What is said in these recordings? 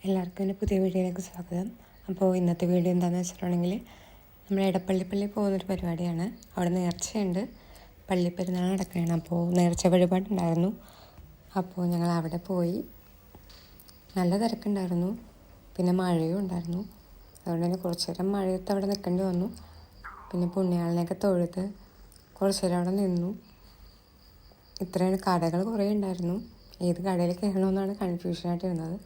എല്ലാവർക്കും എൻ്റെ പുതിയ വീഡിയോയിലേക്ക് സ്വാഗതം. അപ്പോൾ ഇന്നത്തെ വീഡിയോ എന്താണെന്ന് വെച്ചിട്ടുണ്ടെങ്കിൽ നമ്മൾ എടപ്പള്ളി പോകുന്നൊരു പരിപാടിയാണ്. അവിടെ നേർച്ചയുണ്ട്, പള്ളിപ്പെരുന്നാൾ നടക്കുകയാണ്. അപ്പോൾ നേർച്ച വഴിപാടുണ്ടായിരുന്നു. അപ്പോൾ ഞങ്ങൾ അവിടെ പോയി. നല്ല തിരക്കുണ്ടായിരുന്നു, പിന്നെ മഴയും ഉണ്ടായിരുന്നു. അതുകൊണ്ട് തന്നെ കുറച്ച് നേരം മഴയത്ത് അവിടെ നിൽക്കേണ്ടി വന്നു. പിന്നെ പുണ്യാളനെയൊക്കെ തൊഴുത് കുറച്ച് നേരം അവിടെ നിന്നു. ഇത്രയാണ്, കടകൾ കുറേ ഉണ്ടായിരുന്നു. ഏത് കടയിൽ കയറണമെന്നാണ് കൺഫ്യൂഷനായിട്ടിരുന്നത്.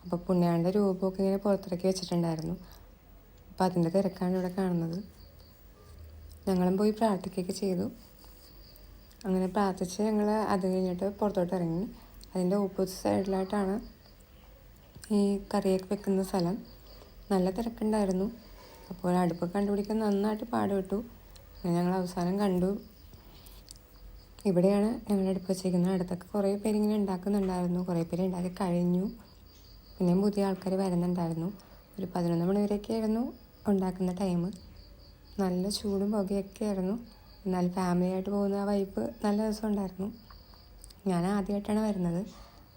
അപ്പോൾ പുണ്യാളൻ്റെ രൂപമൊക്കെ ഇങ്ങനെ പുറത്തിറക്കി വെച്ചിട്ടുണ്ടായിരുന്നു. അപ്പോൾ അതിൻ്റെ തിരക്കാണ് ഇവിടെ കാണുന്നത്. ഞങ്ങളും പോയി പ്രാർത്ഥിക്കുകയൊക്കെ ചെയ്തു. അങ്ങനെ പ്രാർത്ഥിച്ച് ഞങ്ങൾ അത് കഴിഞ്ഞിട്ട് പുറത്തോട്ട് ഇറങ്ങി. അതിൻ്റെ ഓപ്പോസിറ്റ് സൈഡിലായിട്ടാണ് ഈ കറിയൊക്കെ വെക്കുന്ന സ്ഥലം. നല്ല തിരക്കുണ്ടായിരുന്നു. അപ്പോൾ അടുപ്പ് കണ്ടുപിടിക്കാൻ നന്നായിട്ട് പാടുപെട്ടു. അങ്ങനെ ഞങ്ങൾ അവസാനം കണ്ടു. ഇവിടെയാണ് ഞങ്ങൾ അടുപ്പ് വെച്ചിരിക്കുന്നത്. അടുത്തൊക്കെ കുറേ പേരിങ്ങനെ ഉണ്ടാക്കുന്നുണ്ടായിരുന്നു. കുറേ പേര് ഉണ്ടാക്കി കഴിഞ്ഞു. പിന്നെയും പുതിയ ആൾക്കാർ വരുന്നുണ്ടായിരുന്നു. ഒരു 11 മണി വരെയൊക്കെ ആയിരുന്നു ഉണ്ടാക്കുന്ന ടൈം. നല്ല ചൂടും പുകയൊക്കെ ആയിരുന്നു. എന്നാൽ ഫാമിലിയായിട്ട് പോകുന്ന ആ വൈബ് നല്ല രസമുണ്ടായിരുന്നു. ഞാൻ ആദ്യമായിട്ടാണ് വരുന്നത്.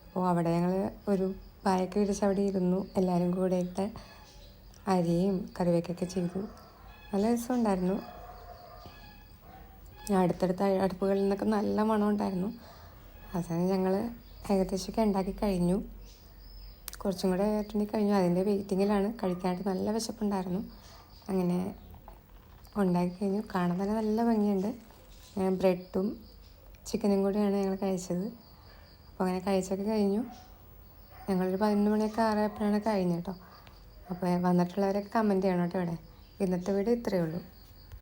അപ്പോൾ അവിടെ ഞങ്ങൾ ഒരു പായൊക്കെ വിരിച്ച് അവിടെ ഇരുന്നു. എല്ലാവരും കൂടെയിട്ട് അരിയും കറിവയ്ക്കൊക്കെ ചെയ്തു. നല്ല രസമുണ്ടായിരുന്നു. അടുത്തടുത്ത അടുപ്പുകളിൽ നിന്നൊക്കെ നല്ല മണം ഉണ്ടായിരുന്നു. അവസാനം ഞങ്ങൾ ഏകദേശമൊക്കെ ഉണ്ടാക്കി കഴിഞ്ഞു. കുറച്ചും കൂടെ ആയിട്ടുണ്ടെങ്കിൽ കഴിഞ്ഞു. അതിൻ്റെ വെയിറ്റിങ്ങിലാണ്. കഴിക്കാനായിട്ട് നല്ല വിശപ്പുണ്ടായിരുന്നു. അങ്ങനെ ഉണ്ടാക്കി കഴിഞ്ഞു. കാണാൻ തന്നെ നല്ല ഭംഗിയുണ്ട്. ബ്രെഡും ചിക്കനും കൂടിയാണ് ഞങ്ങൾ കഴിച്ചത്. അപ്പോൾ അങ്ങനെ കഴിച്ചൊക്കെ കഴിഞ്ഞു. ഞങ്ങളൊരു 11 മണിയൊക്കെ ആയപ്പോഴാണ് കഴിഞ്ഞു കേട്ടോ. അപ്പോൾ വന്നിട്ടുള്ളവരൊക്കെ കമൻറ്റ് ചെയ്യണം കേട്ടോ. ഇവിടെ ഇന്നത്തെ വീഡിയോ ഇത്രയേ ഉള്ളൂ.